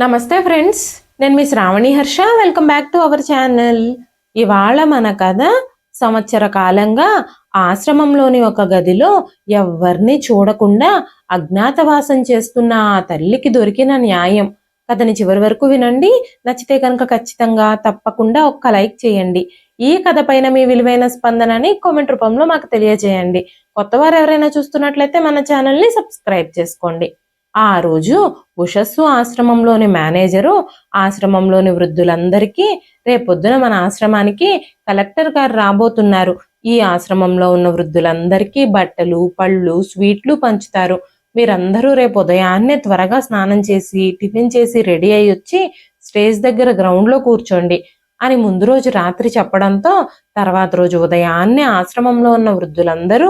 నమస్తే ఫ్రెండ్స్, నేను మీ Sravani Harsha. Welcome back to our channel. ఇవాళ మన కథ సంవత్సర కాలంగా ఆశ్రమంలోని ఒక గదిలో ఎవ్వరిని చూడకుండా అజ్ఞాతవాసం చేస్తున్న ఆ తల్లికి దొరికిన న్యాయం. కథని చివరి వరకు వినండి. నచ్చితే కనుక ఖచ్చితంగా తప్పకుండా ఒక్క లైక్ చేయండి. ఈ కథ పైన మీ విలువైన స్పందనని కామెంట్ రూపంలో మాకు తెలియజేయండి. కొత్తవారు ఎవరైనా చూస్తున్నట్లయితే మన ఛానల్ని సబ్స్క్రైబ్ చేసుకోండి. ఆ రోజు ఉషస్సు ఆశ్రమంలోని మేనేజరు ఆశ్రమంలోని వృద్ధులందరికీ రేపొద్దున మన ఆశ్రమానికి కలెక్టర్ గారు రాబోతున్నారు. ఈ ఆశ్రమంలో ఉన్న వృద్ధులందరికీ బట్టలు, పళ్ళు, స్వీట్లు పంచుతారు. మీరందరూ రేపు ఉదయాన్నే త్వరగా స్నానం చేసి టిఫిన్ చేసి రెడీ అయ్యి వచ్చి స్టేజ్ దగ్గర గ్రౌండ్లో కూర్చోండి అని ముందు రోజు రాత్రి చెప్పడంతో తర్వాత రోజు ఉదయాన్నే ఆశ్రమంలో ఉన్న వృద్ధులందరూ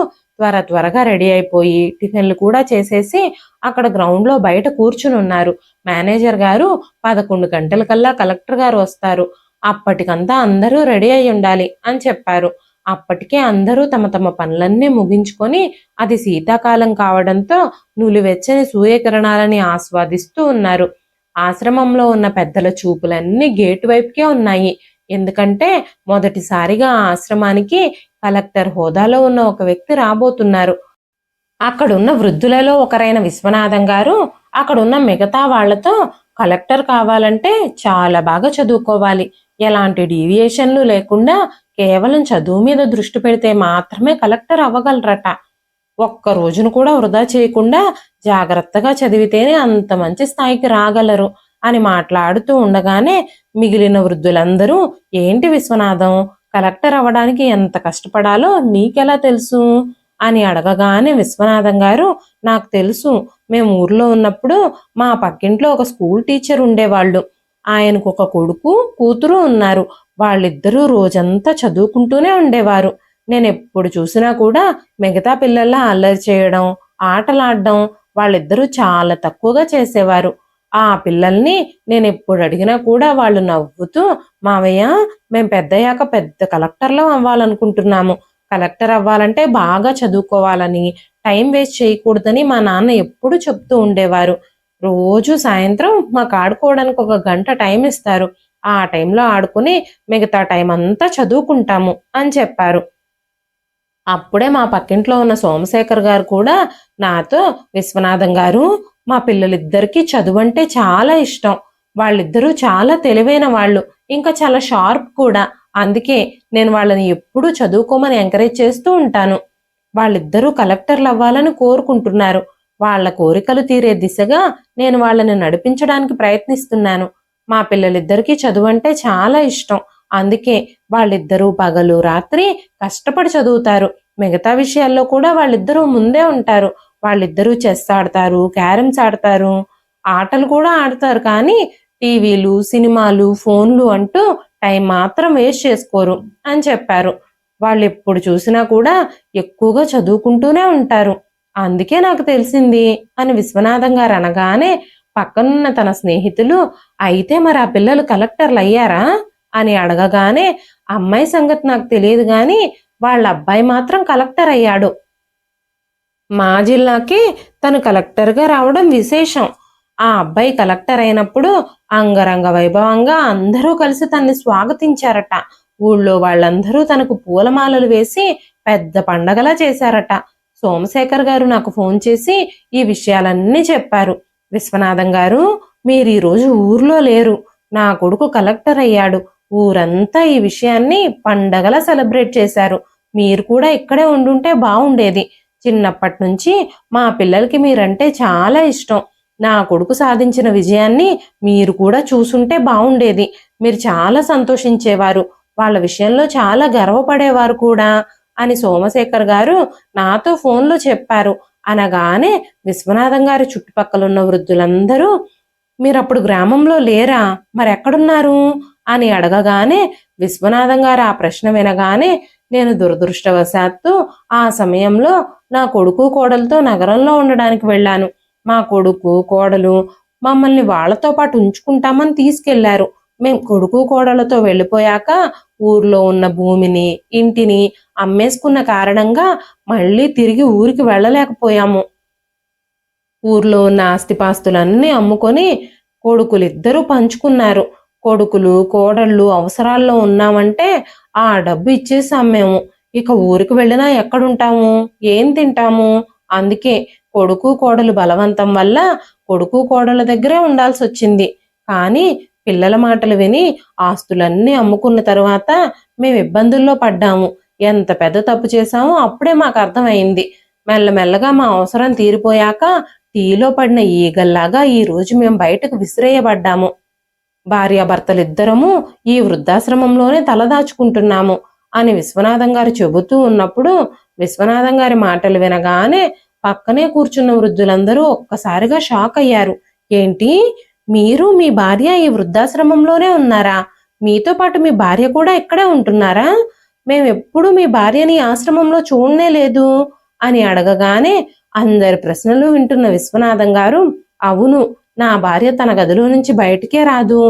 త్వరగా రెడీ అయిపోయి టిఫిన్లు కూడా చేసేసి అక్కడ గ్రౌండ్లో బయట కూర్చుని ఉన్నారు. మేనేజర్ గారు 11 గంటలకల్లా కలెక్టర్ గారు వస్తారు, అప్పటికంతా అందరూ రెడీ అయి ఉండాలి అని చెప్పారు. అప్పటికే అందరూ తమ తమ పనులన్నీ ముగించుకొని, అది శీతాకాలం కావడంతో నులివెచ్చని సూర్యకిరణాలని ఆస్వాదిస్తూ ఉన్నారు. ఆశ్రమంలో ఉన్న పెద్దల చూపులన్నీ గేటు వైపుకే ఉన్నాయి. ఎందుకంటే మొదటిసారిగా ఆశ్రమానికి కలెక్టర్ హోదాలో ఉన్న ఒక వ్యక్తి రాబోతున్నారు. అక్కడున్న వృద్ధులలో ఒకరైన విశ్వనాథం గారు అక్కడున్న మిగతా వాళ్లతో, కలెక్టర్ కావాలంటే చాలా బాగా చదువుకోవాలి, ఎలాంటి డీవియేషన్లు లేకుండా కేవలం చదువు మీద దృష్టి పెడితే మాత్రమే కలెక్టర్ అవ్వగలరట. ఒక్క రోజును కూడా వృధా చేయకుండా జాగ్రత్తగా చదివితేనే అంత మంచి స్థాయికి రాగలరు అని మాట్లాడుతూ ఉండగానే మిగిలిన వృద్ధులందరూ, ఏంటి విశ్వనాథం, కలెక్టర్ అవ్వడానికి ఎంత కష్టపడాలో నీకెలా తెలుసు అని అడగగానే విశ్వనాథం గారు, నాకు తెలుసు, మేము ఊర్లో ఉన్నప్పుడు మా పక్కింట్లో ఒక స్కూల్ టీచర్ ఉండేవాళ్ళు. ఆయనకు ఒక కొడుకు కూతురు ఉన్నారు. వాళ్ళిద్దరూ రోజంతా చదువుకుంటూనే ఉండేవారు. నేను ఎప్పుడు చూసినా కూడా మిగతా పిల్లల్లా అల్లరి చేయడం, ఆటలాడడం వాళ్ళిద్దరూ చాలా తక్కువగా చేసేవారు. ఆ పిల్లల్ని నేను ఎప్పుడు అడిగినా కూడా వాళ్ళు నవ్వుతూ, మావయ్య, మేం పెద్దయ్యాక పెద్ద కలెక్టర్లో అవ్వాలనుకుంటున్నాము, కలెక్టర్ అవ్వాలంటే బాగా చదువుకోవాలని, టైం వేస్ట్ చేయకూడదని మా నాన్న ఎప్పుడు చెప్తూ ఉండేవారు. రోజు సాయంత్రం మాకు ఆడుకోవడానికి 1 గంట టైం ఇస్తారు. ఆ టైంలో ఆడుకుని మిగతా టైం అంతా చదువుకుంటాము అని చెప్పారు. అప్పుడే మా పక్కింట్లో ఉన్న సోమశేఖర్ గారు కూడా నాతో, విశ్వనాథం గారు, మా పిల్లలిద్దరికీ చదువు అంటే చాలా ఇష్టం, వాళ్ళిద్దరూ చాలా తెలివైన వాళ్ళు, ఇంకా చాలా షార్ప్ కూడా, అందుకే నేను వాళ్ళని ఎప్పుడూ చదువుకోమని ఎంకరేజ్ చేస్తూ ఉంటాను. వాళ్ళిద్దరూ కలెక్టర్లు అవ్వాలని కోరుకుంటున్నారు. వాళ్ళ కోరికలు తీరే దిశగా నేను వాళ్ళని నడిపించడానికి ప్రయత్నిస్తున్నాను. మా పిల్లలిద్దరికీ చదువు అంటే చాలా ఇష్టం, అందుకే వాళ్ళిద్దరూ పగలు రాత్రి కష్టపడి చదువుతారు. మిగతా విషయాల్లో కూడా వాళ్ళిద్దరూ ముందే ఉంటారు. వాళ్ళిద్దరూ చెస్ ఆడతారు, క్యారమ్స్ ఆడతారు, ఆటలు కూడా ఆడతారు. కానీ టీవీలు, సినిమాలు, ఫోన్లు అంటూ టైం మాత్రం వేస్ట్ చేసుకోరు అని చెప్పారు. వాళ్ళు ఎప్పుడు చూసినా కూడా ఎక్కువగా చదువుకుంటూనే ఉంటారు, అందుకే నాకు తెలిసింది అని విశ్వనాథం గారు అనగానే పక్కనున్న తన స్నేహితులు, అయితే మరి ఆ పిల్లలు కలెక్టర్లు అయ్యారా అని అడగగానే, అమ్మాయి సంగతి నాకు తెలియదు కానీ వాళ్ళ అబ్బాయి మాత్రం కలెక్టర్ అయ్యాడు. మా జిల్లాకి తను కలెక్టర్గా రావడం విశేషం. ఆ అబ్బాయి కలెక్టర్ అయినప్పుడు అంగరంగ వైభవంగా అందరూ కలిసి తనని స్వాగతించారట. ఊళ్ళో వాళ్ళందరూ తనకు పూలమాలలు వేసి పెద్ద పండగలా చేశారట. సోమశేఖర్ గారు నాకు ఫోన్ చేసి ఈ విషయాలన్నీ చెప్పారు. విశ్వనాథం గారు, మీరు ఈరోజు ఊర్లో లేరు, నా కొడుకు కలెక్టర్ అయ్యాడు, ఊరంతా ఈ విషయాన్ని పండగలా సెలబ్రేట్ చేశారు, మీరు కూడా ఇక్కడే ఉండుంటే బాగుండేది. చిన్నప్పటి నుంచి మా పిల్లలకి మీరంటే చాలా ఇష్టం, నా కొడుకు సాధించిన విజయాన్ని మీరు కూడా చూసుంటే బాగుండేది, మీరు చాలా సంతోషించేవారు, వాళ్ళ విషయంలో చాలా గర్వపడేవారు కూడా అని సోమశేఖర్ గారు నాతో ఫోన్లో చెప్పారు. అనగానే విశ్వనాథం గారి చుట్టుపక్కలున్న వృద్ధులందరూ, మీరప్పుడు గ్రామంలో లేరా, మరెక్కడున్నారు అని అడగగానే విశ్వనాథం గారు ఆ ప్రశ్న వినగానే, నేను దురదృష్టవశాత్తు ఆ సమయంలో నా కొడుకు కోడలతో నగరంలో ఉండడానికి వెళ్ళాను. మా కొడుకు కోడలు మమ్మల్ని వాళ్లతో పాటు ఉంచుకుంటామని తీసుకెళ్లారు. మేం కొడుకు కోడలతో వెళ్ళిపోయాక ఊర్లో ఉన్న భూమిని, ఇంటిని అమ్మేసుకున్న కారణంగా మళ్ళీ తిరిగి ఊరికి వెళ్ళలేకపోయాము. ఊర్లో ఉన్న ఆస్తిపాస్తులన్నీ అమ్ముకొని కొడుకులిద్దరూ పంచుకున్నారు. కొడుకులు కోడళ్ళు అవసరాల్లో ఉన్నామంటే ఆ డబ్బు ఇచ్చేసాం మేము. ఇక ఊరికి వెళ్ళినా ఎక్కడుంటాము, ఏం తింటాము? అందుకే కొడుకు కోడలు బలవంతం వల్ల కొడుకు కోడళ్ళ దగ్గరే ఉండాల్సి వచ్చింది. కానీ పిల్లల మాటలు విని ఆస్తులన్నీ అమ్ముకున్న తరువాత మేము ఇబ్బందుల్లో పడ్డాము. ఎంత పెద్ద తప్పు చేశామో అప్పుడే మాకు అర్థమైంది. మెల్లమెల్లగా మా అవసరం తీరిపోయాక టీలో పడిన ఈగల్లాగా ఈ రోజు మేము బయటకు విసిరేయబడ్డాము. భార్యాభర్తలిద్దరము ఈ వృద్ధాశ్రమంలోనే తలదాచుకుంటున్నాము అని విశ్వనాథం గారు చెబుతూ ఉన్నప్పుడు విశ్వనాథం గారి మాటలు వినగానే పక్కనే కూర్చున్న వృద్ధులందరూ ఒక్కసారిగా షాక్ అయ్యారు. ఏంటి, మీరు మీ భార్య ఈ వృద్ధాశ్రమంలోనే ఉన్నారా? మీతో పాటు మీ భార్య కూడా ఇక్కడే ఉంటున్నారా? మేమెప్పుడు మీ భార్యని ఆశ్రమంలో చూడనే లేదు అని అడగగానే అందరి ప్రశ్నలు వింటున్న విశ్వనాథం గారు, అవును, నా భార్య తన గదిలో నుంచి బయటికే రాదు.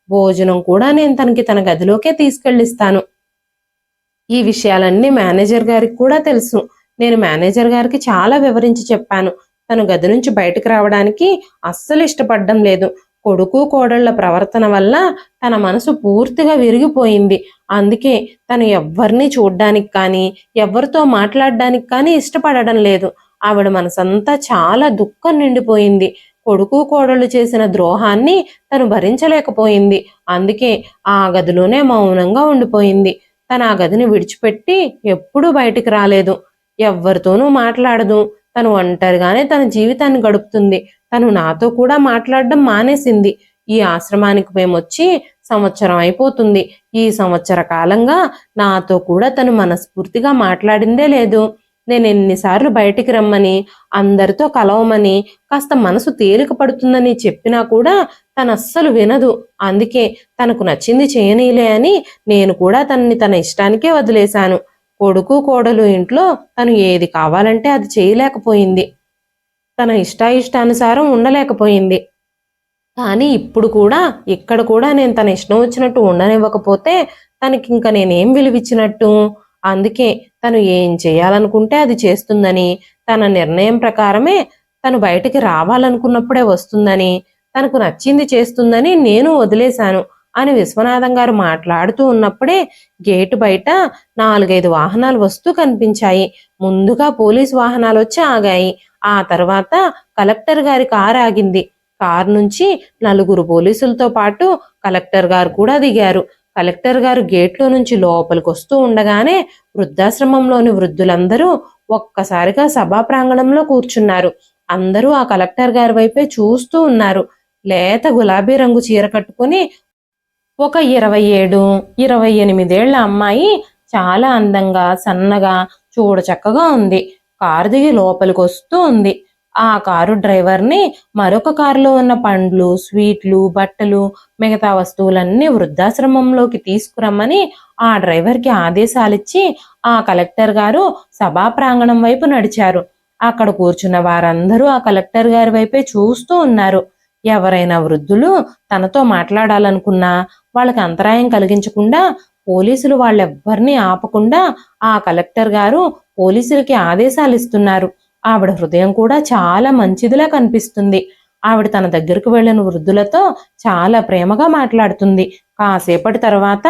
భోజనం కూడా నేను తన గదిలోకే తీసుకెళ్ళిస్తాను. ఈ విషయాలన్నీ మేనేజర్ గారికి కూడా తెలుసు. నేను మేనేజర్ గారికి చాలా వివరించి చెప్పాను. తను గది నుంచి బయటకు రావడానికి అస్సలు ఇష్టపడడం లేదు. కొడుకు కోడళ్ల ప్రవర్తన వల్ల తన మనసు పూర్తిగా విరిగిపోయింది. అందుకే తను ఎవ్వరిని చూడ్డానికి కానీ ఎవరితో మాట్లాడడానికి కానీ ఇష్టపడడం లేదు. ఆవిడ మనసంతా చాలా దుఃఖం నిండిపోయింది. కొడుకు కోడళ్ళు చేసిన ద్రోహాన్ని తను భరించలేకపోయింది. అందుకే ఆ గదిలోనే మౌనంగా ఉండిపోయింది. తను ఆ గదిని విడిచిపెట్టి ఎప్పుడూ బయటికి రాలేదు. ఎవ్వరితోనూ మాట్లాడదు. తను ఒంటరిగానే తన జీవితాన్ని గడుపుతుంది. తను నాతో కూడా మాట్లాడడం మానేసింది. ఈ ఆశ్రమానికి మేమొచ్చి సంవత్సరం అయిపోతుంది. ఈ సంవత్సర కాలంగా నాతో కూడా తను మనస్ఫూర్తిగా మాట్లాడిందే లేదు. నేను ఎన్నిసార్లు బయటికి రమ్మని అందరితో కలవమని కాస్త మనసు తేలిక పడుతుందని చెప్పినా కూడా తను అస్సలు వినదు. అందుకే తనకు నచ్చింది చేయనీలే అని నేను కూడా తనని తన ఇష్టానికే వదిలేశాను. కొడుకు కోడలు ఇంట్లో తను ఏది కావాలంటే అది చేయలేకపోయింది. తన ఇష్టానుసారం ఉండలేకపోయింది. కానీ ఇప్పుడు కూడా ఇక్కడ కూడా నేను తన ఇష్టం వచ్చినట్టు ఉండనివ్వకపోతే తనకింక నేనేం విలువిచ్చినట్టు? అందుకే తను ఏం చేయాలనుకుంటే అది చేస్తుందని, తన నిర్ణయం ప్రకారమే తను బయటికి రావాలనుకున్నప్పుడే వస్తుందని, తనకు నచ్చింది చేస్తుందని నేను వదిలేశాను అని విశ్వనాథం గారు మాట్లాడుతూ ఉన్నప్పుడే గేటు బయట 4-5 వాహనాలు వస్తూ కనిపించాయి. ముందుగా పోలీసు వాహనాలు వచ్చి ఆగాయి. ఆ తర్వాత కలెక్టర్ గారి కారు ఆగింది. కారు నుంచి 4 పోలీసులతో పాటు కలెక్టర్ గారు కూడా దిగారు. కలెక్టర్ గారు గేట్లో నుంచి లోపలికి వస్తూ ఉండగానే వృద్ధాశ్రమంలోని వృద్ధులందరూ ఒక్కసారిగా సభా ప్రాంగణంలో కూర్చున్నారు. అందరూ ఆ కలెక్టర్ గారి వైపే చూస్తూ ఉన్నారు. లేత గులాబీ రంగు చీర కట్టుకుని ఒక 27-28 అమ్మాయి చాలా అందంగా సన్నగా చూడచక్కగా ఉంది. కారు దిగి లోపలికి వస్తూ ఉంది. ఆ కారు డ్రైవర్ని మరొక కారులో ఉన్న పండ్లు, స్వీట్లు, బట్టలు, మిగతా వస్తువులన్నీ వృద్ధాశ్రమంలోకి తీసుకురమ్మని ఆ డ్రైవర్కి ఆదేశాలిచ్చి ఆ కలెక్టర్ గారు సభా ప్రాంగణం వైపు నడిచారు. అక్కడ కూర్చున్న వారందరూ ఆ కలెక్టర్ గారి వైపే చూస్తూ ఉన్నారు. ఎవరైనా వృద్ధులు తనతో మాట్లాడాలనుకున్నా వాళ్ళకి అంతరాయం కలిగించకుండా పోలీసులు వాళ్ళెవ్వరినీ ఆపకుండా ఆ కలెక్టర్ గారు పోలీసులకి ఆదేశాలు ఇస్తున్నారు. ఆవిడ హృదయం కూడా చాలా మంచిదిలా కనిపిస్తుంది. ఆవిడ తన దగ్గరకు వెళ్ళిన వృద్ధులతో చాలా ప్రేమగా మాట్లాడుతుంది. కాసేపటి తర్వాత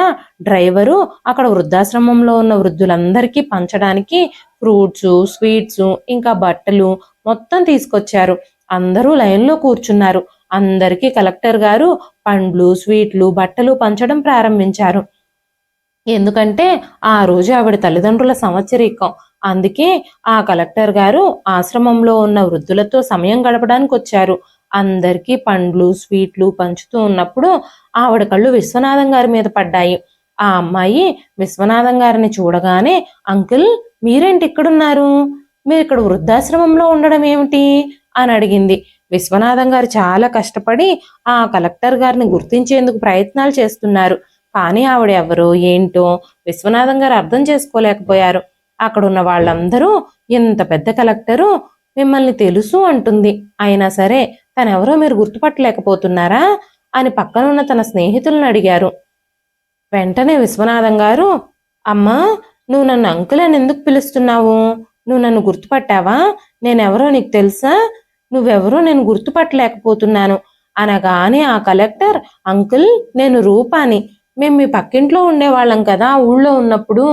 డ్రైవరు అక్కడ వృద్ధాశ్రమంలో ఉన్న వృద్ధులందరికీ పంచడానికి ఫ్రూట్స్, స్వీట్స్, ఇంకా బట్టలు మొత్తం తీసుకొచ్చారు. అందరూ లైన్లో కూర్చున్నారు. అందరికీ కలెక్టర్ గారు పండ్లు, స్వీట్లు, బట్టలు పంచడం ప్రారంభించారు. ఎందుకంటే ఆ రోజు ఆవిడ తల్లిదండ్రుల సంవత్సరీకం. అందుకే ఆ కలెక్టర్ గారు ఆశ్రమంలో ఉన్న వృద్ధులతో సమయం గడపడానికి వచ్చారు. అందరికీ పండ్లు, స్వీట్లు పంచుతూ ఉన్నప్పుడు ఆవిడ కళ్ళు విశ్వనాథం గారి మీద పడ్డాయి. ఆ అమ్మాయి విశ్వనాథం గారిని చూడగానే, అంకుల్, మీరేంటి ఇక్కడున్నారు? మీరు ఇక్కడ వృద్ధాశ్రమంలో ఉండడం ఏమిటి అని అడిగింది. విశ్వనాథం గారు చాలా కష్టపడి ఆ కలెక్టర్ గారిని గుర్తించేందుకు ప్రయత్నాలు చేస్తున్నారు. కానీ ఆవిడ ఎవరో ఏంటో విశ్వనాథం గారు అర్థం చేసుకోలేకపోయారు. అక్కడున్న వాళ్ళందరూ, ఇంత పెద్ద కలెక్టరు మిమ్మల్ని తెలుసు అంటుంది, అయినా సరే తనెవరో మీరు గుర్తుపట్టలేకపోతున్నారా అని పక్కనున్న తన స్నేహితులను అడిగారు. వెంటనే విశ్వనాథం గారు, అమ్మా, నువ్వు నన్ను అంకుల్ అని ఎందుకు పిలుస్తున్నావు? నువ్వు నన్ను గుర్తుపట్టావా? నేనెవరో నీకు తెలుసా? నువ్వెవరో నేను గుర్తుపట్టలేకపోతున్నాను అనగానే ఆ కలెక్టర్, అంకుల్ నేను రూపాని, మేము మీ పక్కింట్లో ఉండేవాళ్ళం కదా ఊళ్ళో ఉన్నప్పుడు.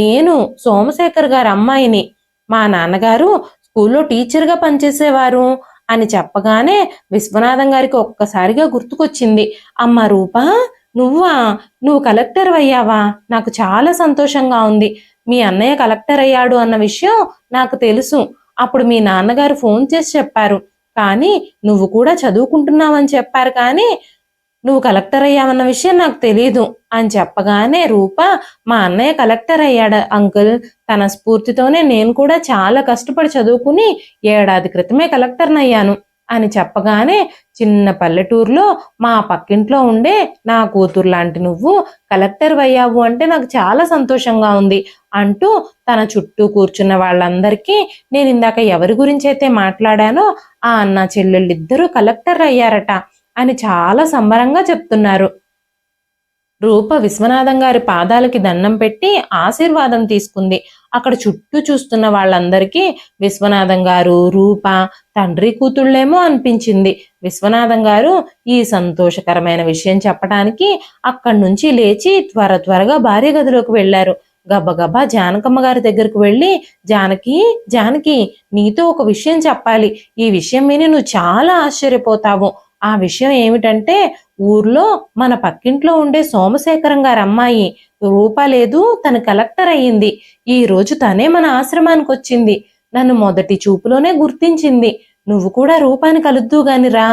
నేను సోమశేఖర్ గారి అమ్మాయిని. మా నాన్నగారు స్కూల్లో టీచర్గా పనిచేసేవారు అని చెప్పగానే విశ్వనాథం గారికి ఒక్కసారిగా గుర్తుకొచ్చింది. అమ్మ రూపా, నువ్వా? నువ్వు కలెక్టర్ అయ్యావా? నాకు చాలా సంతోషంగా ఉంది. మీ అన్నయ్య కలెక్టర్ అయ్యాడు అన్న విషయం నాకు తెలుసు. అప్పుడు మీ నాన్నగారు ఫోన్ చేసి చెప్పారు. కానీ నువ్వు కూడా చదువుకుంటున్నావని చెప్పారు, కానీ నువ్వు కలెక్టర్ అయ్యావన్న విషయం నాకు తెలీదు అని చెప్పగానే రూప, మా అన్నయ్య కలెక్టర్ అయ్యాడు అంకుల్. తన స్ఫూర్తితోనే నేను కూడా చాలా కష్టపడి చదువుకుని ఏడాది క్రితమే కలెక్టర్ని అయ్యాను అని చెప్పగానే, చిన్న పల్లెటూరులో మా పక్కింట్లో ఉండే నా కూతురు లాంటి నువ్వు కలెక్టర్ అయ్యావు అంటే నాకు చాలా సంతోషంగా ఉంది అంటూ తన చుట్టూ కూర్చున్న వాళ్ళందరికీ నేను ఇందాక ఎవరి గురించి అయితే మాట్లాడానో ఆ అన్న చెల్లెళ్ళిద్దరూ కలెక్టర్ అయ్యారట అని చాలా సంబరంగా చెప్తున్నారు. రూప విశ్వనాథం గారి పాదాలకి దండం పెట్టి ఆశీర్వాదం తీసుకుంది. అక్కడ చుట్టూ చూస్తున్న వాళ్ళందరికీ విశ్వనాథం గారు, రూప తండ్రి కూతుళ్ళేమో అనిపించింది. విశ్వనాథం గారు ఈ సంతోషకరమైన విషయం చెప్పడానికి అక్కడి నుంచి లేచి త్వరగా భార్య గదిలోకి వెళ్లారు. గబగబా జానకమ్మ గారి దగ్గరకు వెళ్ళి, జానకి, జానకి, నీతో ఒక విషయం చెప్పాలి. ఈ విషయం విని నువ్వు చాలా ఆశ్చర్యపోతావు. ఆ విషయం ఏమిటంటే, ఊర్లో మన పక్కింట్లో ఉండే సోమశేఖరం గారి అమ్మాయి రూప లేదు, తను కలెక్టర్ అయ్యింది. ఈ రోజు తనే మన ఆశ్రమానికి వచ్చింది. నన్ను మొదటి చూపులోనే గుర్తించింది. నువ్వు కూడా రూపాన్ని కలుద్దు గాని రా,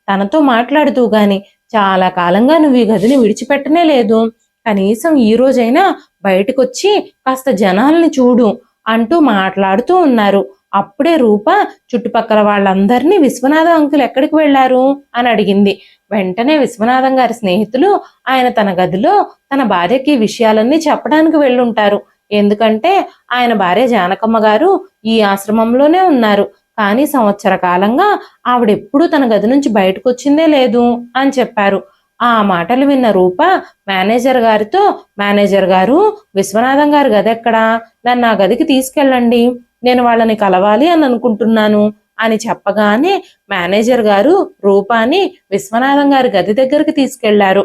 తనతో మాట్లాడుతూ గాని. చాలా కాలంగా నువ్వు ఈ గదిని విడిచిపెట్టనే లేదు. కనీసం ఈ రోజైనా బయటకొచ్చి కాస్త జనాల్ని చూడు అంటూ మాట్లాడుతూ ఉన్నారు. అప్పుడే రూప చుట్టుపక్కల వాళ్ళందరినీ విశ్వనాథం అంకుల్ ఎక్కడికి వెళ్లారు అని అడిగింది. వెంటనే విశ్వనాథం గారి స్నేహితులు ఆయన తన గదిలో తన భార్యకి విషయాలన్నీ చెప్పడానికి వెళ్ళుంటారు. ఎందుకంటే ఆయన భార్య జానకమ్మ గారు ఈ ఆశ్రమంలోనే ఉన్నారు. కానీ సంవత్సర కాలంగా ఆవిడెప్పుడూ తన గది నుంచి బయటకు వచ్చిందే లేదు అని చెప్పారు. ఆ మాటలు విన్న రూప మేనేజర్ గారితో, మేనేజర్ గారు, విశ్వనాథం గారి గది ఎక్కడా? నన్ను ఆ గదికి తీసుకెళ్ళండి, నేను వాళ్ళని కలవాలి అని అనుకుంటున్నాను అని చెప్పగానే మేనేజర్ గారు రూపాని విశ్వనాథం గారి గది దగ్గరికి తీసుకెళ్లారు.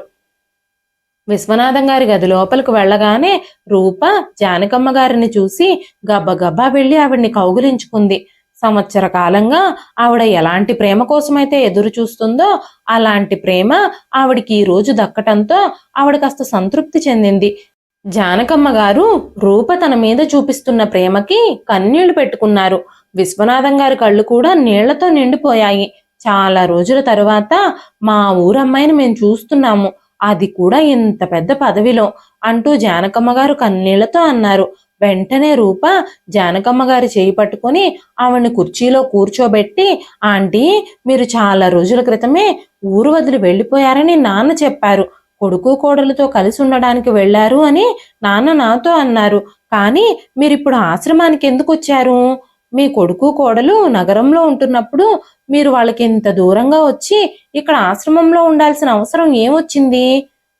విశ్వనాథం గారి గది లోపలికి వెళ్ళగానే రూప జానకమ్మ గారిని చూసి గబ్బగబ్బా వెళ్ళి ఆవిడ్ని కౌగిలించుకుంది. సంవత్సర కాలంగా ఆవిడ ఎలాంటి ప్రేమ కోసమైతే ఎదురు చూస్తుందో అలాంటి ప్రేమ ఆవిడికి ఈ రోజు దక్కటంతో ఆవిడ కాస్త సంతృప్తి చెందింది. జానకమ్మ గారు రూప తన మీద చూపిస్తున్న ప్రేమకి కన్నీళ్లు పెట్టుకున్నారు. విశ్వనాథం గారి కళ్ళు కూడా నీళ్లతో నిండిపోయాయి. చాలా రోజుల తరువాత మా ఊరమ్మాయిని మేము చూస్తున్నాము, అది కూడా ఇంత పెద్ద పదవిలో అంటూ జానకమ్మ గారు కన్నీళ్లతో అన్నారు. వెంటనే రూప జానకమ్మ గారి చేయి పట్టుకొని ఆవిడ్ని కుర్చీలో కూర్చోబెట్టి, ఆంటీ, మీరు చాలా రోజుల క్రితమే ఊరు వదిలి వెళ్ళిపోయారని నాన్న చెప్పారు. కొడుకు కోడలతో కలిసి ఉండడానికి వెళ్లారు అని నాన్న నాతో అన్నారు. కానీ మీరిప్పుడు ఆశ్రమానికి ఎందుకు వచ్చారు? మీ కొడుకు కోడలు నగరంలో ఉంటున్నప్పుడు మీరు వాళ్ళకి ఇంత దూరంగా వచ్చి ఇక్కడ ఆశ్రమంలో ఉండాల్సిన అవసరం ఏమొచ్చింది?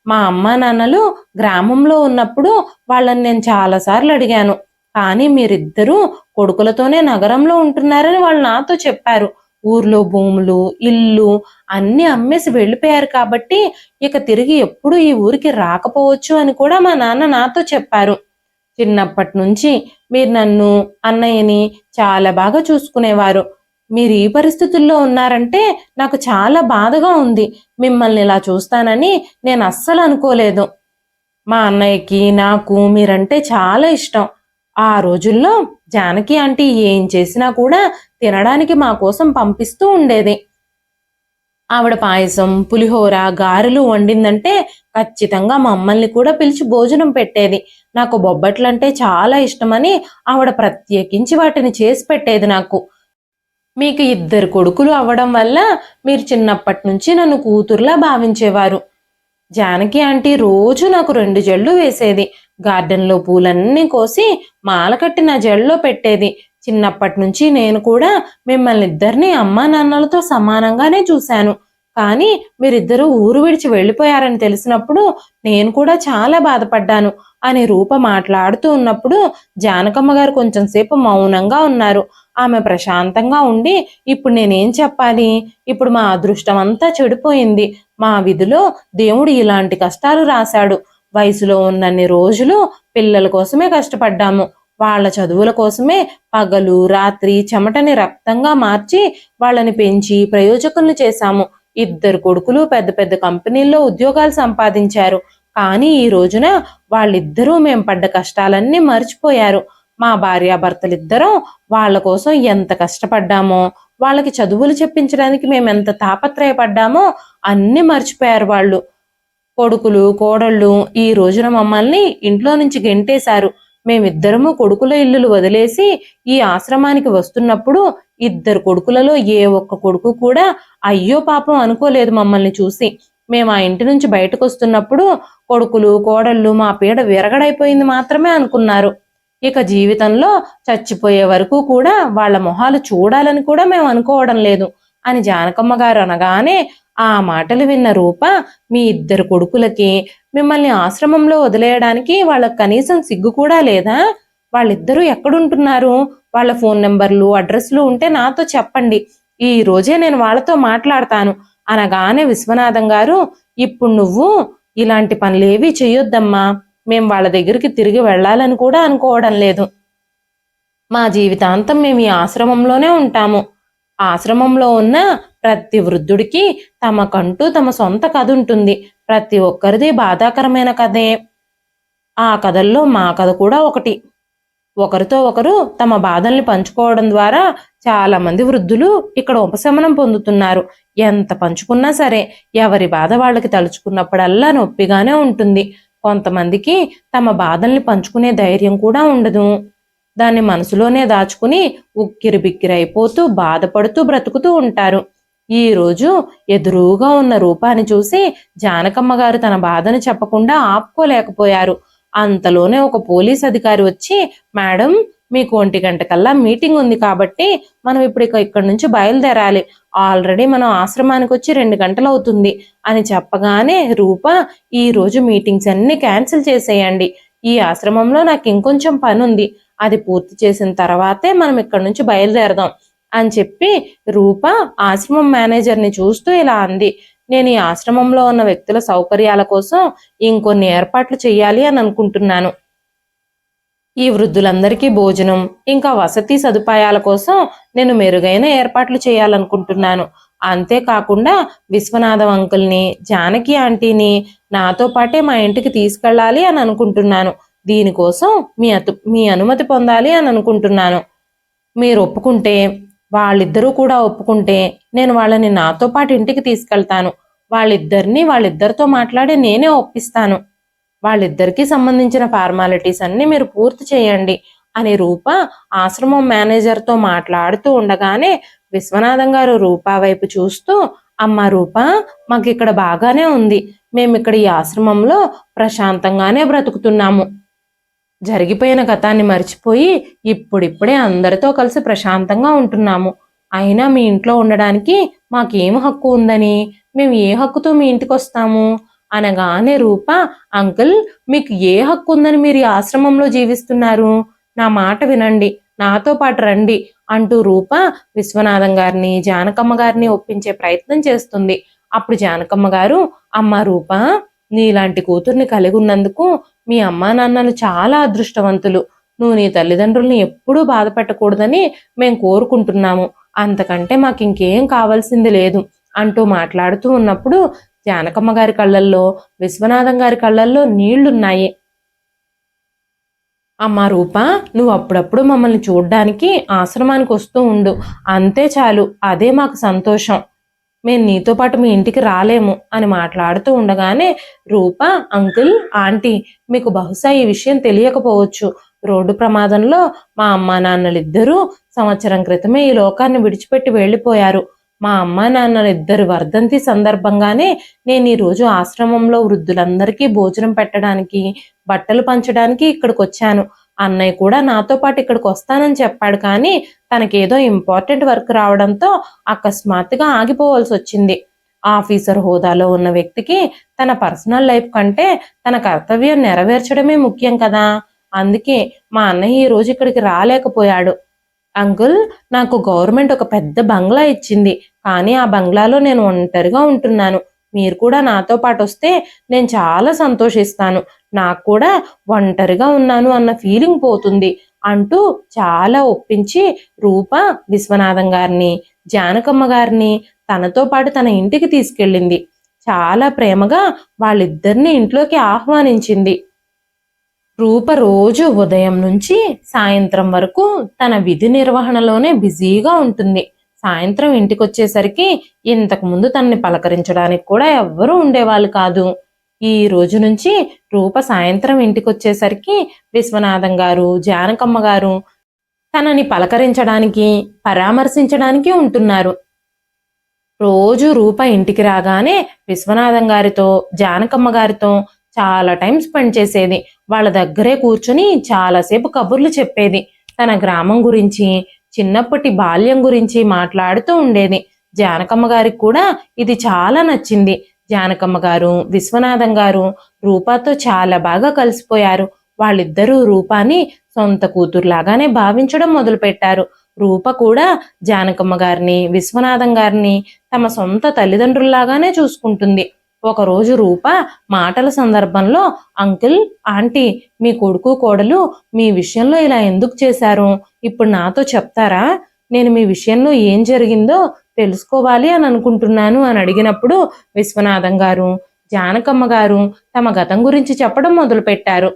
మా అమ్మా నాన్నలు గ్రామంలో ఉన్నప్పుడు వాళ్ళని నేను చాలాసార్లు అడిగాను. కానీ మీరిద్దరూ కొడుకులతోనే నగరంలో ఉంటున్నారని వాళ్ళు నాతో చెప్పారు. ఊర్లో భూములు, ఇల్లు అన్ని అమ్మేసి వెళ్ళిపోయారు కాబట్టి ఇక తిరిగి ఎప్పుడు ఈ ఊరికి రాకపోవచ్చు అని కూడా మా నాన్న నాతో చెప్పారు. చిన్నప్పటి నుంచి మీరు నన్ను, అన్నయ్యని చాలా బాగా చూసుకునేవారు. మీరు ఈ పరిస్థితుల్లో ఉన్నారంటే నాకు చాలా బాధగా ఉంది. మిమ్మల్ని ఇలా చూస్తానని నేను అస్సలు అనుకోలేదు. మా అన్నయ్యకి నాకు మీరంటే చాలా ఇష్టం. ఆ రోజుల్లో జానకి ఆంటీ ఏం చేసినా కూడా తినడానికి మా కోసం పంపిస్తూ ఉండేది. ఆవిడ పాయసం, పులిహోర, గారెలు వండిందంటే ఖచ్చితంగా మమ్మల్ని కూడా పిలిచి భోజనం పెట్టేది. నాకు బొబ్బట్లంటే చాలా ఇష్టమని ఆవిడ ప్రత్యేకించి వాటిని చేసి పెట్టేది నాకు. మీకు 2 కొడుకులు అవ్వడం వల్ల మీరు చిన్నప్పటి నుంచి నన్ను కూతురులా భావించేవారు. జానకి ఆంటీ రోజు నాకు 2 జళ్ళు వేసేది. గార్డెన్లో పూలన్నీ కోసి మాల కట్టి నా జల్లో పెట్టేది. చిన్నప్పటి నుంచి నేను కూడా మిమ్మల్ని ఇద్దరిని అమ్మా నాన్నలతో సమానంగానే చూశాను. కానీ మీరిద్దరూ ఊరు విడిచి వెళ్ళిపోయారని తెలిసినప్పుడు నేను కూడా చాలా బాధపడ్డాను అని రూప మాట్లాడుతూ ఉన్నప్పుడు జానకమ్మ గారు కొంచెం సేపు మౌనంగా ఉన్నారు. ఆమె ప్రశాంతంగా ఉండి ఇప్పుడు నేనేం చెప్పాలి, ఇప్పుడు మా అదృష్టం అంతా చెడిపోయింది, మా విధిలో దేవుడు ఇలాంటి కష్టాలు రాశాడు, వయసులో ఉన్నన్ని రోజులు పిల్లల కోసమే కష్టపడ్డాము, వాళ్ళ చదువుల కోసమే పగలు రాత్రి చెమటని రక్తంగా మార్చి వాళ్ళని పెంచి ప్రయోజకుల్ని చేశాము, 2 కొడుకులు పెద్ద పెద్ద కంపెనీల్లో ఉద్యోగాలు సంపాదించారు, కానీ ఈ రోజున వాళ్ళిద్దరూ మేం పడ్డ కష్టాలన్నీ మర్చిపోయారు, మా భార్యాభర్తలిద్దరం వాళ్ళ కోసం ఎంత కష్టపడ్డామో, వాళ్ళకి చదువులు చెప్పించడానికి మేమెంత తాపత్రయపడ్డామో అన్నీ మర్చిపోయారు వాళ్ళు. కొడుకులు కోడళ్ళు ఈ రోజున మమ్మల్ని ఇంట్లో నుంచి గెంటేశారు, మేమిద్దరము కొడుకుల ఇల్లులు వదిలేసి ఈ ఆశ్రమానికి వస్తున్నప్పుడు 2 కొడుకులలో ఏ ఒక్క కొడుకు కూడా అయ్యో పాపం అనుకోలేదు మమ్మల్ని చూసి, మేము ఆ ఇంటి నుంచి బయటకు వస్తున్నప్పుడు కొడుకులు కోడళ్ళు మా పీడ విరగడైపోయింది మాత్రమే అనుకున్నారు, ఇక జీవితంలో చచ్చిపోయే వరకు కూడా వాళ్ళ మొహాలు చూడాలని కూడా మేము అనుకోవడం లేదు అని జానకమ్మ గారు అనగానే ఆ మాటలు విన్న రూప, మీ 2 కొడుకులకి మిమ్మల్ని ఆశ్రమంలో వదిలేయడానికి వాళ్ళకి కనీసం సిగ్గు కూడా లేదా, వాళ్ళిద్దరూ ఎక్కడుంటున్నారు, వాళ్ళ ఫోన్ నెంబర్లు అడ్రస్లు ఉంటే నాతో చెప్పండి, ఈ రోజే నేను వాళ్ళతో మాట్లాడతాను అనగానే విశ్వనాథం గారు, ఇప్పుడు నువ్వు ఇలాంటి పనులేవి చెయ్యొద్దమ్మా, మేం వాళ్ళ దగ్గరికి తిరిగి వెళ్ళాలని కూడా అనుకోవడం లేదు, మా జీవితాంతం మేము ఈ ఆశ్రమంలోనే ఉంటాము, ఆశ్రమంలో ఉన్న ప్రతి వృద్ధుడికి తమకంటూ తమ సొంత కథ ఉంటుంది, ప్రతి ఒక్కరిది బాధాకరమైన కథే, ఆ కథల్లో మా కథ కూడా ఒకటి, ఒకరితో ఒకరు తమ బాధల్ని పంచుకోవడం ద్వారా చాలా మంది వృద్ధులు ఇక్కడ ఉపశమనం పొందుతున్నారు, ఎంత పంచుకున్నా సరే ఎవరి బాధ వాళ్ళకి తలుచుకున్నప్పుడల్లా నొప్పిగానే ఉంటుంది, కొంతమందికి తమ బాధల్ని పంచుకునే ధైర్యం కూడా ఉండదు, దాన్ని మనసులోనే దాచుకుని ఉక్కిరి బిక్కిరైపోతూ బాధపడుతూ బ్రతుకుతూ ఉంటారు, ఈ రోజు ఎదురుగా ఉన్న రూపాన్ని చూసి జానకమ్మ గారు తన బాధను చెప్పకుండా ఆపుకోలేకపోయారు, అంతలోనే ఒక పోలీస్ అధికారి వచ్చి, మేడం మీకు 1 గంటకల్లా మీటింగ్ ఉంది కాబట్టి మనం ఇప్పుడు ఇక్కడి నుంచి బయలుదేరాలి, ఆల్రెడీ మనం ఆశ్రమానికి వచ్చి 2 గంటలు అవుతుంది అని చెప్పగానే రూప, ఈ రోజు మీటింగ్స్ అన్ని క్యాన్సిల్ చేసేయండి, ఈ ఆశ్రమంలో నాకు ఇంకొంచెం పని ఉంది, అది పూర్తి చేసిన తర్వాతే మనం ఇక్కడి నుంచి బయలుదేరదాం అని చెప్పి రూప ఆశ్రమం మేనేజర్ని చూస్తూ ఇలా అంది, నేను ఈ ఆశ్రమంలో ఉన్న వ్యక్తుల సౌకర్యాల కోసం ఇంకొన్ని ఏర్పాట్లు చేయాలి అని అనుకుంటున్నాను, ఈ వృద్ధులందరికీ భోజనం ఇంకా వసతి సదుపాయాల కోసం నేను మెరుగైన ఏర్పాట్లు చేయాలనుకుంటున్నాను, అంతేకాకుండా విశ్వనాథం అంకుల్ని జానకి ఆంటీని నాతో పాటే మా ఇంటికి తీసుకెళ్ళాలి అని అనుకుంటున్నాను, దీనికోసం మీ అనుమతి పొందాలి అని అనుకుంటున్నాను, మీరు ఒప్పుకుంటే వాళ్ళిద్దరూ కూడా ఒప్పుకుంటే నేను వాళ్ళని నాతో పాటు ఇంటికి తీసుకెళ్తాను, వాళ్ళిద్దరితో మాట్లాడి నేనే ఒప్పిస్తాను, వాళ్ళిద్దరికీ సంబంధించిన ఫార్మాలిటీస్ అన్ని మీరు పూర్తి చేయండి అని రూప ఆశ్రమం మేనేజర్తో మాట్లాడుతూ ఉండగానే విశ్వనాథం గారు రూప వైపు చూస్తూ, అమ్మ రూప, మాకు ఇక్కడ బాగానే ఉంది, మేమిక్కడ ఈ ఆశ్రమంలో ప్రశాంతంగానే బ్రతుకుతున్నాము, జరిగిపోయిన గతాన్ని మర్చిపోయి ఇప్పుడిప్పుడే అందరితో కలిసి ప్రశాంతంగా ఉంటున్నాము, అయినా మీ ఇంట్లో ఉండడానికి మాకేం హక్కు ఉందని, మేము ఏ హక్కుతో మీ ఇంటికి వస్తాము అనగానే రూప, అంకుల్ మీకు ఏ హక్కు ఉందని మీరు ఈ ఆశ్రమంలో జీవిస్తున్నారు, నా మాట వినండి, నాతో పాటు రండి అంటూ రూప విశ్వనాథం గారిని జానకమ్మ గారిని ఒప్పించే ప్రయత్నం చేస్తుంది, అప్పుడు జానకమ్మ గారు, అమ్మ రూప, నీలాంటి కూతుర్ని కలిగి ఉన్నందుకు మీ అమ్మా నాన్నలు చాలా అదృష్టవంతులు, నువ్వు నీ తల్లిదండ్రుల్ని ఎప్పుడూ బాధ పెట్టకూడదని మేం కోరుకుంటున్నాము, అంతకంటే మాకు ఇంకేం కావాల్సింది లేదు అంటూ మాట్లాడుతూ ఉన్నప్పుడు జానకమ్మ గారి కళ్ళల్లో విశ్వనాథం గారి కళ్ళల్లో నీళ్లున్నాయి, అమ్మా రూప, నువ్వు అప్పుడప్పుడు మమ్మల్ని చూడ్డానికి ఆశ్రమానికి వస్తూ ఉండు, అంతే చాలు, అదే మాకు సంతోషం, మేము నీతో పాటు మీ ఇంటికి రాలేము అని మాట్లాడుతూ ఉండగానే రూప, అంకుల్ ఆంటీ, మీకు బహుశా ఈ విషయం తెలియకపోవచ్చు, రోడ్డు ప్రమాదంలో మా అమ్మా నాన్నలిద్దరూ సంవత్సరం క్రితమే ఈ లోకాన్ని విడిచిపెట్టి వెళ్ళిపోయారు, మా అమ్మా నాన్నలిద్దరు వర్ధంతి సందర్భంగానే నేను ఈరోజు ఆశ్రమంలో వృద్ధులందరికీ భోజనం పెట్టడానికి బట్టలు పంచడానికి ఇక్కడికి వచ్చాను, అన్నయ్య కూడా నాతో పాటు ఇక్కడికి వస్తానని చెప్పాడు, కానీ తనకేదో ఇంపార్టెంట్ వర్క్ రావడంతో అకస్మాత్తుగా ఆగిపోవాల్సి వచ్చింది, ఆఫీసర్ హోదాలో ఉన్న వ్యక్తికి తన పర్సనల్ లైఫ్ కంటే తన కర్తవ్యం నెరవేర్చడమే ముఖ్యం కదా, అందుకే మా అన్నయ్య ఈ రోజు ఇక్కడికి రాలేకపోయాడు, అంకుల్, నాకు గవర్నమెంట్ ఒక పెద్ద బంగ్లా ఇచ్చింది. కానీ ఆ బంగ్లాలో నేను ఒంటరిగా ఉంటున్నాను. మీరు కూడా నాతో పాటు వస్తే నేను చాలా సంతోషిస్తాను. నాకు కూడా ఒంటరిగా ఉన్నాను అన్న ఫీలింగ్ పోతుంది అంటూ చాలా ఒప్పించి రూప విశ్వనాథం గారిని, జానకమ్మ గారిని తనతో పాటు తన ఇంటికి తీసుకెళ్ళింది. చాలా ప్రేమగా వాళ్ళిద్దరిని ఇంట్లోకి ఆహ్వానించింది. రూప రోజు ఉదయం నుంచి సాయంత్రం వరకు తన విధి నిర్వహణలోనే బిజీగా ఉంటుంది. సాయంత్రం ఇంటికొచ్చేసరికి ఇంతకు ముందు తనని పలకరించడానికి కూడా ఎవ్వరూ ఉండేవాళ్ళు కాదు. ఈ రోజు నుంచి రూప సాయంత్రం ఇంటికొచ్చేసరికి విశ్వనాథం గారు, జానకమ్మ గారు తనని పలకరించడానికి, పరామర్శించడానికి ఉంటున్నారు. రోజు రూప ఇంటికి రాగానే విశ్వనాథం గారితో, జానకమ్మ గారితో చాలా టైం స్పెండ్ చేసేది. వాళ్ళ దగ్గరే కూర్చుని చాలాసేపు కబుర్లు చెప్పేది. తన గ్రామం గురించి, చిన్నప్పటి బాల్యం గురించి మాట్లాడుతూ ఉండేది. జానకమ్మ గారికి కూడా ఇది చాలా నచ్చింది. జానకమ్మ గారు, విశ్వనాథం గారు రూపాతో చాలా బాగా కలిసిపోయారు. వాళ్ళిద్దరూ రూపాని సొంత కూతురులాగానే భావించడం మొదలుపెట్టారు. రూప కూడా జానకమ్మ గారిని, విశ్వనాథం గారిని తమ సొంత తల్లిదండ్రుల్లాగానే చూసుకుంటుంది. ఒకరోజు రూప మాటల సందర్భంలో, అంకుల్, ఆంటీ, మీ కొడుకు కోడలు మీ విషయంలో ఇలా ఎందుకు చేశారు? ఇప్పుడు నాతో చెప్తారా? నేను మీ విషయంలో ఏం జరిగిందో తెలుసుకోవాలి అని అనుకుంటున్నాను అని అడిగినప్పుడు విశ్వనాథం గారు, జానకమ్మ గారు తమ గతం గురించి చెప్పడం మొదలుపెట్టారు.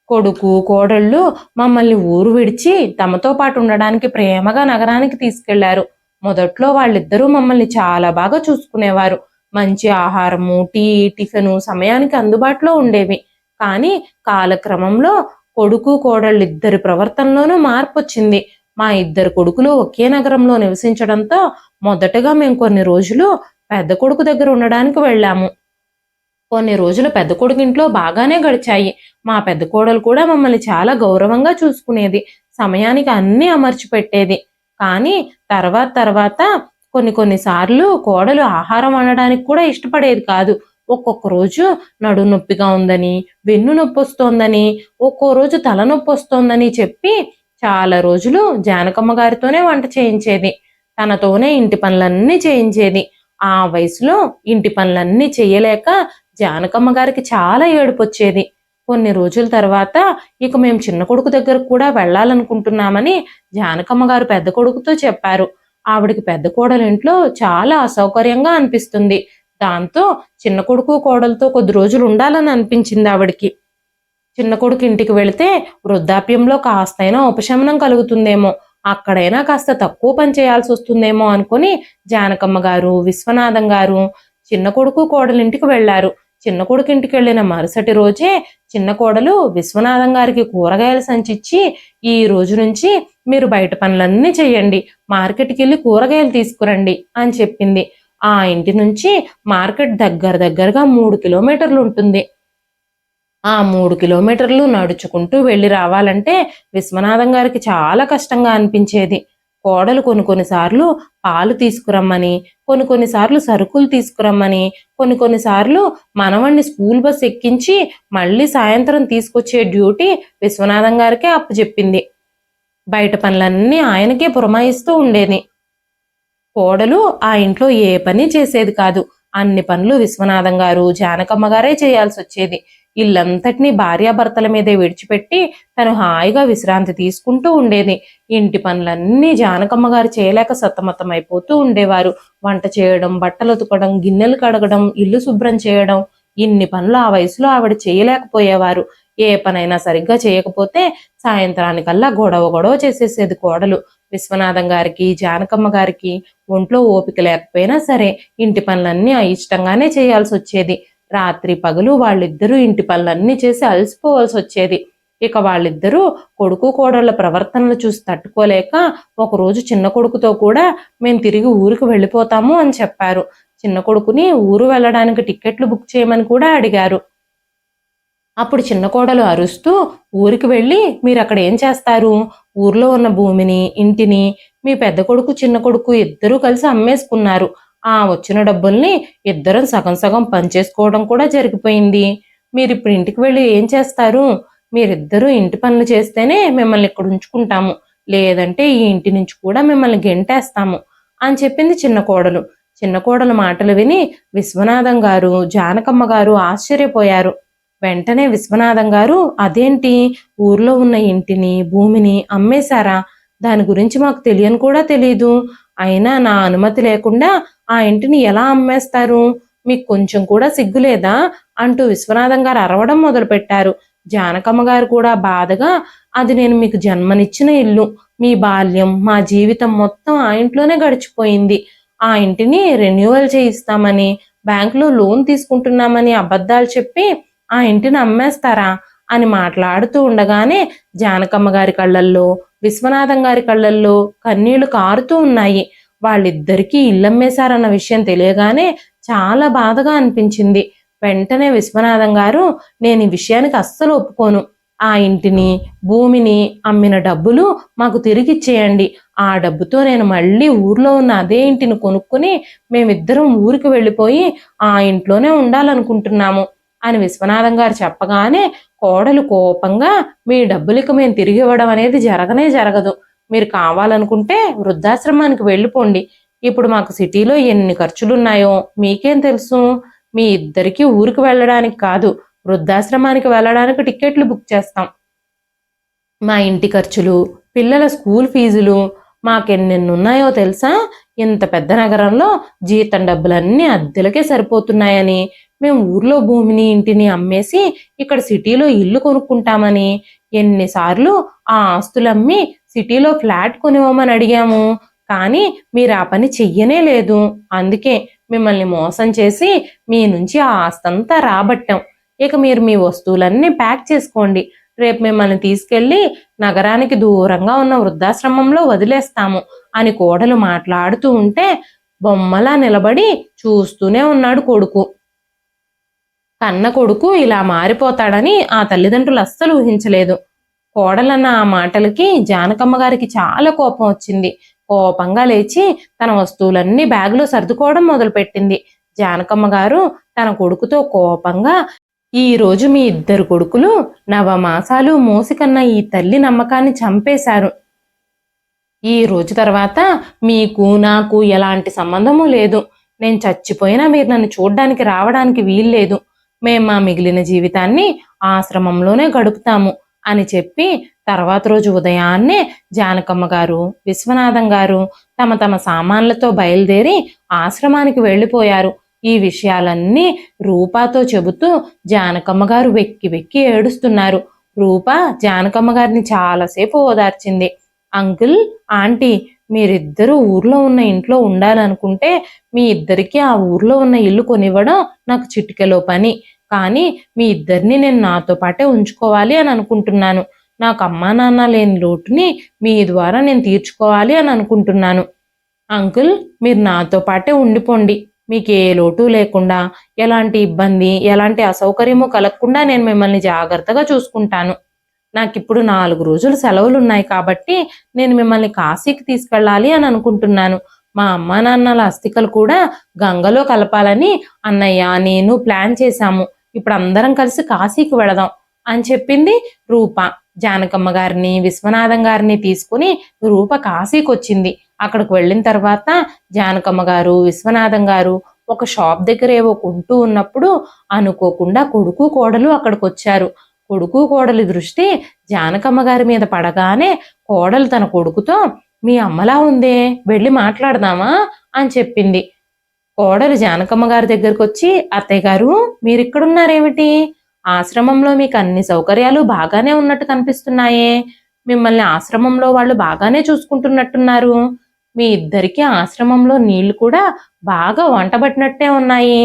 కొడుకు కోడళ్ళు మమ్మల్ని ఊరు విడిచి తమతో పాటు ఉండడానికి ప్రేమగా నగరానికి తీసుకెళ్లారు. మొదట్లో వాళ్ళిద్దరూ మమ్మల్ని చాలా బాగా చూసుకునేవారు. మంచి ఆహారము, టీ, టిఫిను సమయానికి అందుబాటులో ఉండేవి. కానీ కాలక్రమంలో కొడుకు కోడళ్ళిద్దరి ప్రవర్తనలోనూ మార్పు వచ్చింది. మా ఇద్దరు కొడుకులు ఒకే నగరంలో నివసించడంతో మొదటగా మేము కొన్ని రోజులు పెద్ద కొడుకు దగ్గర ఉండడానికి వెళ్ళాము. కొన్ని రోజులు పెద్ద కొడుకు ఇంట్లో బాగానే గడిచాయి. మా పెద్ద కోడలు కూడా మమ్మల్ని చాలా గౌరవంగా చూసుకునేది. సమయానికి అన్నీ అమర్చి పెట్టేది. కానీ తర్వాత కొన్నిసార్లు కోడలు ఆహారం వండడానికి కూడా ఇష్టపడేది కాదు. ఒక్కొక్క రోజు నడు నొప్పిగా ఉందని, వెన్ను నొప్పి వస్తోందని, ఒక్కో రోజు తలనొప్పి వస్తోందని చెప్పి చాలా రోజులు జానకమ్మ గారితోనే వంట చేయించేది. తనతోనే ఇంటి పనులన్నీ చేయించేది. ఆ వయసులో ఇంటి పనులన్నీ చేయలేక జానకమ్మ గారికి చాలా ఏడుపొచ్చేది. కొన్ని రోజుల తర్వాత ఇక మేము చిన్న కొడుకు దగ్గరకు కూడా వెళ్ళాలనుకుంటున్నామని జానకమ్మ గారు పెద్ద కొడుకుతో చెప్పారు. ఆవిడికి పెద్ద కోడలి ఇంట్లో చాలా అసౌకర్యంగా అనిపిస్తుంది. దాంతో చిన్న కొడుకు కోడలతో కొద్ది రోజులు ఉండాలని అనిపించింది ఆవిడికి. చిన్న కొడుకు ఇంటికి వెళితే వృద్ధాప్యంలో కాస్తైనా ఉపశమనం కలుగుతుందేమో, అక్కడైనా కాస్త తక్కువ పని చేయాల్సి వస్తుందేమో అనుకుని జానకమ్మ గారు, విశ్వనాథం గారు చిన్న కొడుకు కోడలింటికి వెళ్లారు. చిన్న కొడుకు ఇంటికి వెళ్ళిన మరుసటి రోజే చిన్న కోడలు విశ్వనాథం గారికి కూరగాయలు సంచిచ్చి, ఈ రోజు నుంచి మీరు బయట పనులన్నీ చెయ్యండి, మార్కెట్కి వెళ్ళి కూరగాయలు తీసుకురండి అని చెప్పింది. ఆ ఇంటి నుంచి మార్కెట్ దగ్గరగా 3 కిలోమీటర్లు ఉంటుంది. ఆ 3 కిలోమీటర్లు నడుచుకుంటూ వెళ్ళి రావాలంటే విశ్వనాథం గారికి చాలా కష్టంగా అనిపించేది. కోడలు కొన్నిసార్లు పాలు తీసుకురమ్మని, కొన్నిసార్లు సరుకులు తీసుకురమ్మని, కొన్నిసార్లు మనవణ్ణి స్కూల్ బస్ ఎక్కించి మళ్ళీ సాయంత్రం తీసుకొచ్చే డ్యూటీ విశ్వనాథం గారికే అప్పచెప్పింది. బయట పనులన్నీ ఆయనకే పురమాయిస్తూ ఉండేది. కోడలు ఆ ఇంట్లో ఏ పని చేసేది కాదు. అన్ని పనులు విశ్వనాథం గారు, జానకమ్మ గారే చేయాల్సి వచ్చేది. ఇల్లంతటినీ భార్యాభర్తల మీదే విడిచిపెట్టి తను హాయిగా విశ్రాంతి తీసుకుంటూ ఉండేది. ఇంటి పనులన్నీ జానకమ్మ గారు చేయలేక సతమతమైపోతూ ఉండేవారు. వంట చేయడం, బట్టలు ఉతకడం, గిన్నెలు కడగడం, ఇల్లు శుభ్రం చేయడం, ఇన్ని పనులు ఆ వయసులో ఆవిడ చేయలేకపోయేవారు. ఏ పనైనా సరిగ్గా చేయకపోతే సాయంత్రానికల్లా గొడవ చేసేసేది కోడలు. విశ్వనాథం గారికి, జానకమ్మ గారికి ఒంట్లో ఓపిక లేకపోయినా సరే ఇంటి పనులన్నీ అయిష్టంగానే చేయాల్సి వచ్చేది. రాత్రి పగలు వాళ్ళిద్దరూ ఇంటి పనులన్నీ చేసి అలసిపోవాల్సి వచ్చేది. ఇక వాళ్ళిద్దరూ కొడుకు కోడళ్ల ప్రవర్తనలు చూసి తట్టుకోలేక ఒకరోజు చిన్న కొడుకుతో కూడా మేము తిరిగి ఊరికి వెళ్ళిపోతాము అని చెప్పారు. చిన్న కొడుకుని ఊరు వెళ్ళడానికి టిక్కెట్లు బుక్ చేయమని కూడా అడిగారు. అప్పుడు చిన్న కోడలు అరుస్తూ, ఊరికి వెళ్ళి మీరు అక్కడ ఏం చేస్తారు? ఊర్లో ఉన్న భూమిని, ఇంటిని మీ పెద్ద కొడుకు చిన్న కొడుకు ఇద్దరూ కలిసి అమ్మేసుకున్నారు. ఆ వచ్చిన డబ్బుల్ని ఇద్దరం సగం సగం పంచేసుకోవడం కూడా జరిగిపోయింది. మీరిప్పుడు ఇంటికి వెళ్ళి ఏం చేస్తారు? మీరిద్దరూ ఇంటి పనులు చేస్తేనే మిమ్మల్ని ఇక్కడ ఉంచుకుంటాము, లేదంటే ఈ ఇంటి నుంచి కూడా మిమ్మల్ని గెంటేస్తాము అని చెప్పింది చిన్న కోడలు. చిన్న కోడలు మాటలు విని విశ్వనాథం గారు, జానకమ్మ గారు ఆశ్చర్యపోయారు. వెంటనే విశ్వనాథం గారు, అదేంటి, ఊర్లో ఉన్న ఇంటిని భూమిని అమ్మేశారా? దాని గురించి మాకు తెలియని కూడా తెలీదు. అయినా నా అనుమతి లేకుండా ఆ ఇంటిని ఎలా అమ్మేస్తారు? మీకు కొంచెం కూడా సిగ్గులేదా అంటూ విశ్వనాథం గారు అరవడం మొదలుపెట్టారు. జానకమ్మ గారు కూడా బాధగా, అది నేను మీకు జన్మనిచ్చిన ఇల్లు. మీ బాల్యం, మా జీవితం మొత్తం ఆ ఇంట్లోనే గడిచిపోయింది. ఆ ఇంటిని రెన్యువల్ చేయిస్తామని, బ్యాంకులో లోన్ తీసుకుంటున్నామని అబద్ధాలు చెప్పి ఆ ఇంటిని అమ్మేస్తారా అని మాట్లాడుతూ ఉండగానే జానకమ్మ గారి కళ్ళల్లో, విశ్వనాథం గారి కళ్ళల్లో కన్నీళ్లు కారుతూ ఉన్నాయి. వాళ్ళిద్దరికీ ఇల్లమ్మేశారన్న విషయం తెలియగానే చాలా బాధగా అనిపించింది. వెంటనే విశ్వనాథం గారు, నేను ఈ విషయానికి అస్సలు ఒప్పుకోను. ఆ ఇంటిని భూమిని అమ్మిన డబ్బులు మాకు తిరిగిచ్చేయండి. ఆ డబ్బుతో నేను మళ్ళీ ఊర్లో ఉన్న అదే ఇంటిని కొనుక్కుని మేమిద్దరం ఊరికి వెళ్ళిపోయి ఆ ఇంట్లోనే ఉండాలనుకుంటున్నాము అని విశ్వనాథం గారు చెప్పగానే కోడలు కోపంగా, మీ డబ్బులకు మేము తిరిగి ఇవ్వడం అనేది జరగనే జరగదు. మీరు కావాలనుకుంటే వృద్ధాశ్రమానికి వెళ్ళిపోండి. ఇప్పుడు మాకు సిటీలో ఎన్ని ఖర్చులున్నాయో మీకేం తెలుసు? మీ ఇద్దరికి ఊరికి వెళ్ళడానికి కాదు, వృద్ధాశ్రమానికి వెళ్ళడానికి టికెట్లు బుక్ చేస్తాం. మా ఇంటి ఖర్చులు, పిల్లల స్కూల్ ఫీజులు మాకెన్నెన్నున్నాయో తెలుసా? ఇంత పెద్ద నగరంలో జీతం డబ్బులన్నీ అద్దెలకే సరిపోతున్నాయని, మేము ఊర్లో భూమిని ఇంటిని అమ్మేసి ఇక్కడ సిటీలో ఇల్లు కొనుక్కుంటామని ఎన్నిసార్లు ఆ ఆస్తులమ్మి సిటీలో ఫ్లాట్ కొనివ్వమని అడిగాము. కానీ మీరు ఆ పని చెయ్యనే లేదు. అందుకే మిమ్మల్ని మోసం చేసి మీ నుంచి ఆ ఆస్తంతా రాబట్టాం. ఇక మీరు మీ వస్తువులన్నీ ప్యాక్ చేసుకోండి. రేపు మిమ్మల్ని తీసుకెళ్లి నగరానికి దూరంగా ఉన్న వృద్ధాశ్రమంలో వదిలేస్తాము అని కోడలు మాట్లాడుతూ ఉంటే బొమ్మలా నిలబడి చూస్తూనే ఉన్నాడు కొడుకు. కన్న కొడుకు ఇలా మారిపోతాడని ఆ తల్లిదండ్రులు అస్సలు ఊహించలేదు. కోడలన్న ఆ మాటలకి జానకమ్మ గారికి చాలా కోపం వచ్చింది. కోపంగా లేచి తన వస్తువులన్నీ బ్యాగులో సర్దుకోవడం మొదలుపెట్టింది. జానకమ్మ గారు తన కొడుకుతో కోపంగా, ఈ రోజు మీ ఇద్దరు కొడుకులు నవమాసాలు మోసికన్న ఈ తల్లి నమ్మకాన్ని చంపేశారు. ఈ రోజు తర్వాత మీకు నాకు ఎలాంటి సంబంధము లేదు. నేను చచ్చిపోయినా మీరు నన్ను చూడ్డానికి రావడానికి వీల్లేదు. మేం మా మిగిలిన జీవితాన్ని ఆశ్రమంలోనే గడుపుతాము అని చెప్పి తర్వాత రోజు ఉదయాన్నే జానకమ్మ గారు, విశ్వనాథం గారు తమ తమ సామాన్లతో బయలుదేరి ఆశ్రమానికి వెళ్ళిపోయారు. ఈ విషయాలన్నీ రూపాతో చెబుతూ జానకమ్మ గారు వెక్కి వెక్కి ఏడుస్తున్నారు. రూప జానకమ్మ గారిని చాలాసేపు ఓదార్చింది. అంకుల్, ఆంటీ, మీరిద్దరూ ఊర్లో ఉన్న ఇంట్లో ఉండాలనుకుంటే మీ ఇద్దరికి ఆ ఊర్లో ఉన్న ఇల్లు కొనివ్వడం నాకు చిటికెలో పని. కానీ మీ ఇద్దరిని నేను నాతో పాటే ఉంచుకోవాలి అని అనుకుంటున్నాను. నాకు అమ్మా నాన్న లేని లోటుని మీ ద్వారా నేను తీర్చుకోవాలి అని అనుకుంటున్నాను. అంకుల్, మీరు నాతో పాటే ఉండిపోండి. మీకు ఏ లోటు లేకుండా, ఎలాంటి ఇబ్బంది, ఎలాంటి అసౌకర్యము కలగకుండా నేను మిమ్మల్ని జాగ్రత్తగా చూసుకుంటాను. నాకిప్పుడు 4 రోజులు సెలవులు ఉన్నాయి కాబట్టి నేను మిమ్మల్ని కాశీకి తీసుకెళ్ళాలి అని అనుకుంటున్నాను. మా అమ్మా నాన్నల అస్థికలు కూడా గంగలో కలపాలని అన్నయ్య నేను ప్లాన్ చేశాము. ఇప్పుడు అందరం కలిసి కాశీకి వెళదాం అని చెప్పింది రూప. జానకమ్మ గారిని, విశ్వనాథం గారిని తీసుకుని రూప కాశీకి వచ్చింది. అక్కడికి వెళ్ళిన తర్వాత జానకమ్మ గారు, విశ్వనాథం గారు ఒక షాప్ దగ్గర ఏవో కొంటూ ఉన్నప్పుడు అనుకోకుండా కొడుకు కోడలు అక్కడికి వచ్చారు. కొడుకు కోడలి దృష్టి జానకమ్మ గారి మీద పడగానే కోడలు తన కొడుకుతో, మీ అమ్మలా ఉందే, వెళ్ళి మాట్లాడదామా అని చెప్పింది. కోడలు జానకమ్మ గారి దగ్గరకు వచ్చి, అత్తయ్య గారు, మీరిక్కడున్నారేమిటి? ఆశ్రమంలో మీకు అన్ని సౌకర్యాలు బాగానే ఉన్నట్టు కనిపిస్తున్నాయే. మిమ్మల్ని ఆశ్రమంలో వాళ్ళు బాగానే చూసుకుంటున్నట్టున్నారు. మీ ఇద్దరికి ఆశ్రమంలో నీళ్లు కూడా బాగా వంటబట్టినట్టే ఉన్నాయి.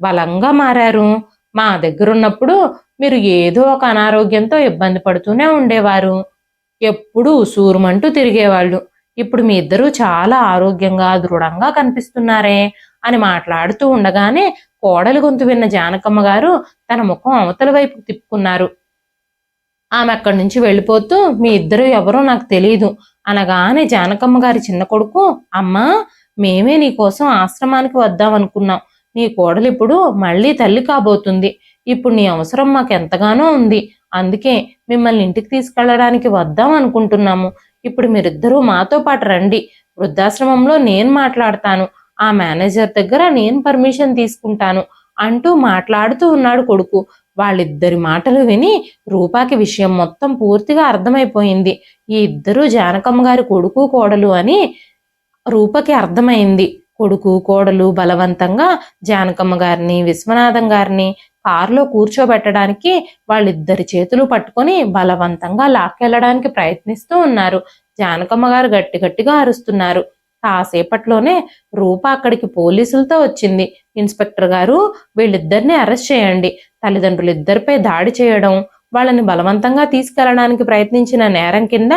బలంగా మారారు. మా దగ్గరున్నప్పుడు మీరు ఏదో ఒక అనారోగ్యంతో ఇబ్బంది పడుతూనే ఉండేవారు. ఎప్పుడూ ఉసూరుమంటూ తిరిగేవాళ్ళు. ఇప్పుడు మీ ఇద్దరూ చాలా ఆరోగ్యంగా, దృఢంగా కనిపిస్తున్నారే అని మాట్లాడుతూ ఉండగానే కోడలి గొంతు విన్న జానకమ్మ గారు తన ముఖం అవతల వైపు తిప్పుకున్నారు. ఆమె అక్కడి నుంచి వెళ్ళిపోతూ, మీ ఇద్దరు ఎవరో నాకు తెలియదు అనగానే జానకమ్మ గారి చిన్న కొడుకు, అమ్మా, మేమే నీకోసం ఆశ్రమానికి వద్దామనుకున్నాం. నీ కోడలు ఇప్పుడు మళ్ళీ తల్లి కాబోతుంది. ఇప్పుడు నీ అవసరం మాకు ఎంతగానో ఉంది. అందుకే మిమ్మల్ని ఇంటికి తీసుకెళ్లడానికి వద్దాం అనుకుంటున్నాము. ఇప్పుడు మీరిద్దరూ మాతో పాటు రండి, వృద్ధాశ్రమంలో నేను మాట్లాడతాను, ఆ మేనేజర్ దగ్గర నేను పర్మిషన్ తీసుకుంటాను అంటూ మాట్లాడుతూ ఉన్నాడు కొడుకు. వాళ్ళిద్దరి మాటలు విని రూపాకి విషయం మొత్తం పూర్తిగా అర్థమైపోయింది. ఈ ఇద్దరూ జానకమ్మ గారి కొడుకు కోడలు అని రూపకి అర్థమైంది. కొడుకు కోడలు బలవంతంగా జానకమ్మ గారిని విశ్వనాథం గారిని కారులో కూర్చోబెట్టడానికి వాళ్ళిద్దరి చేతులు పట్టుకొని బలవంతంగా లాక్కెళ్ళడానికి ప్రయత్నిస్తూ ఉన్నారు. జానకమ్మ గారు గట్టి గట్టిగా అరుస్తున్నారు. కాసేపట్లోనే రూప అక్కడికి పోలీసులతో వచ్చింది. ఇన్స్పెక్టర్ గారు, వీళ్ళిద్దరిని అరెస్ట్ చేయండి, తల్లిదండ్రులు ఇద్దరిపై దాడి చేయడం, వాళ్ళని బలవంతంగా తీసుకెళ్లడానికి ప్రయత్నించిన నేరం కింద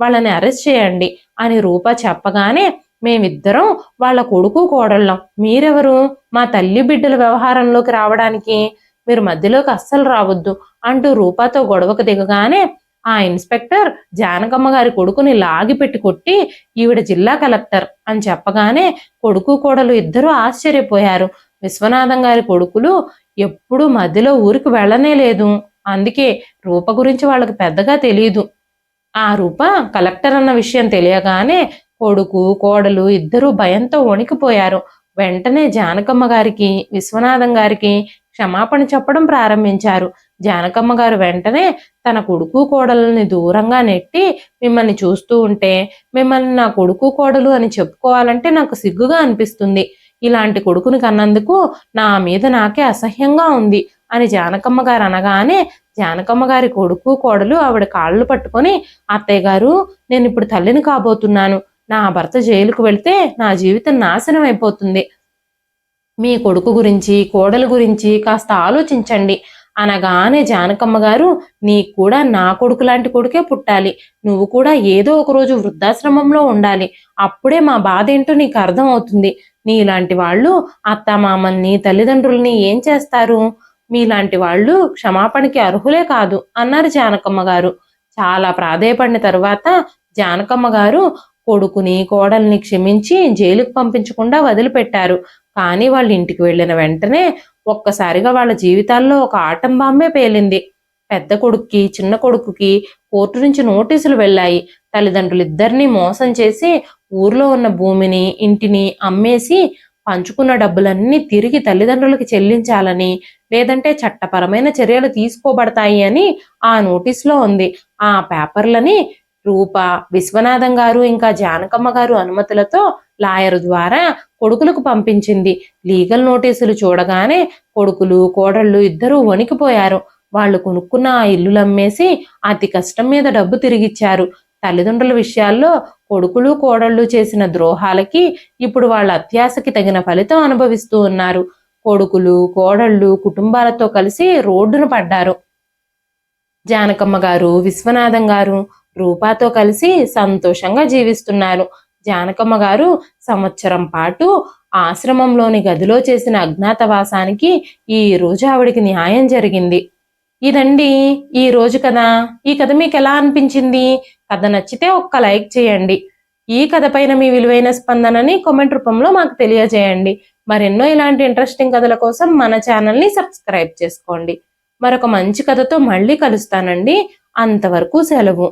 వాళ్ళని అరెస్ట్ చేయండి అని రూప చెప్పగానే, మేమిద్దరం వాళ్ళ కొడుకు కోడళ్ళం, మీరెవరు మా తల్లి బిడ్డల వ్యవహారంలోకి రావడానికి, మీరు మధ్యలోకి అస్సలు రావద్దు అంటూ రూపాతో గొడవకు దిగగానే ఆ ఇన్స్పెక్టర్ జానకమ్మ గారి కొడుకుని లాగిపెట్టి కొట్టి, ఈవిడ జిల్లా కలెక్టర్ అని చెప్పగానే కొడుకు కోడలు ఇద్దరూ ఆశ్చర్యపోయారు. విశ్వనాథం గారి కొడుకులు ఎప్పుడూ మధ్యలో ఊరికి వెళ్ళనే లేదు, అందుకే రూప గురించి వాళ్ళకి పెద్దగా తెలియదు. ఆ రూప కలెక్టర్ అన్న విషయం తెలియగానే కొడుకు కోడలు ఇద్దరూ భయంతో వణికిపోయారు. వెంటనే జానకమ్మ గారికి విశ్వనాథం గారికి క్షమాపణ చెప్పడం ప్రారంభించారు. జానకమ్మ గారు వెంటనే తన కొడుకు కోడలని దూరంగా నెట్టి, మిమ్మల్ని చూస్తూ ఉంటే మిమ్మల్ని నా కొడుకు కోడలు అని చెప్పుకోవాలంటే నాకు సిగ్గుగా అనిపిస్తుంది, ఇలాంటి కొడుకుని కన్నందుకు నా మీద నాకే అసహ్యంగా ఉంది అని జానకమ్మ గారు అనగానే జానకమ్మ గారి కొడుకు కోడలు ఆవిడ కాళ్ళు పట్టుకొని, అత్తయ్య గారు, నేను ఇప్పుడు తల్లిని కాబోతున్నాను, నా భర్త జైలుకు వెళ్తే నా జీవితం నాశనం అయిపోతుంది, మీ కొడుకు గురించి కోడలు గురించి కాస్త ఆలోచించండి అనగానే జానకమ్మ గారు, నీకు కూడా నా కొడుకు లాంటి కొడుకే పుట్టాలి, నువ్వు కూడా ఏదో ఒక రోజు వృద్ధాశ్రమంలో ఉండాలి, అప్పుడే మా బాధ ఏంటో నీకు అర్థం అవుతుంది, నీలాంటి వాళ్ళు అత్తామామల్ని తల్లిదండ్రుల్ని ఏం చేస్తారు, మీలాంటి వాళ్ళు క్షమాపణకి అర్హులే కాదు అన్నారు జానకమ్మ గారు. చాలా ప్రాధేయపడిన తరువాత జానకమ్మ గారు కొడుకుని కోడల్ని క్షమించి జైలుకు పంపించకుండా వదిలిపెట్టారు. కానీ వాళ్ళ ఇంటికి వెళ్ళిన వెంటనే ఒక్కసారిగా వాళ్ళ జీవితాల్లో ఒక ఆటం బాంబే పేలింది. పెద్ద కొడుక్కి చిన్న కొడుకుకి కోర్టు నుంచి నోటీసులు వెళ్ళాయి. తల్లిదండ్రులు ఇద్దరిని మోసం చేసి ఊర్లో ఉన్న భూమిని ఇంటిని అమ్మేసి పంచుకున్న డబ్బులన్నీ తిరిగి తల్లిదండ్రులకి చెల్లించాలని, లేదంటే చట్టపరమైన చర్యలు తీసుకోబడతాయి అని ఆ నోటీసులో ఉంది. ఆ పేపర్లని రూప, విశ్వనాథం గారు ఇంకా జానకమ్మ గారు అనుమతులతో లాయర్ ద్వారా కొడుకులకు పంపించింది. లీగల్ నోటీసులు చూడగానే కొడుకులు కోడళ్ళు ఇద్దరూ వణికిపోయారు. వాళ్ళు కొనుక్కున్న ఆ ఇల్లులు అమ్మేసి అతి కష్టం మీద డబ్బు తిరిగిచ్చారు. తల్లిదండ్రుల విషయాల్లో కొడుకులు కోడళ్ళు చేసిన ద్రోహాలకి ఇప్పుడు వాళ్ళ అత్యాశకి తగిన ఫలితం అనుభవిస్తూ ఉన్నారు. కొడుకులు కోడళ్ళు కుటుంబాలతో కలిసి రోడ్డున పడ్డారు. జానకమ్మ గారు విశ్వనాథం గారు రూపాతో కలిసి సంతోషంగా జీవిస్తున్నారు. జానకమ్మ గారు సంవత్సరం పాటు ఆశ్రమంలోని గదిలో చేసిన అజ్ఞాతవాసానికి ఈ రోజు ఆవిడికి న్యాయం జరిగింది. ఇదండి ఈ రోజు కథ. ఈ కథ మీకు ఎలా అనిపించింది? కథ నచ్చితే ఒక్క లైక్ చేయండి. ఈ కథ పైన మీ విలువైన స్పందనని కామెంట్ రూపంలో మాకు తెలియజేయండి. మరెన్నో ఇలాంటి ఇంట్రెస్టింగ్ కథల కోసం మన ఛానల్ని సబ్స్క్రైబ్ చేసుకోండి. మరొక మంచి కథతో మళ్ళీ కలుస్తానండి. అంతవరకు సెలవు.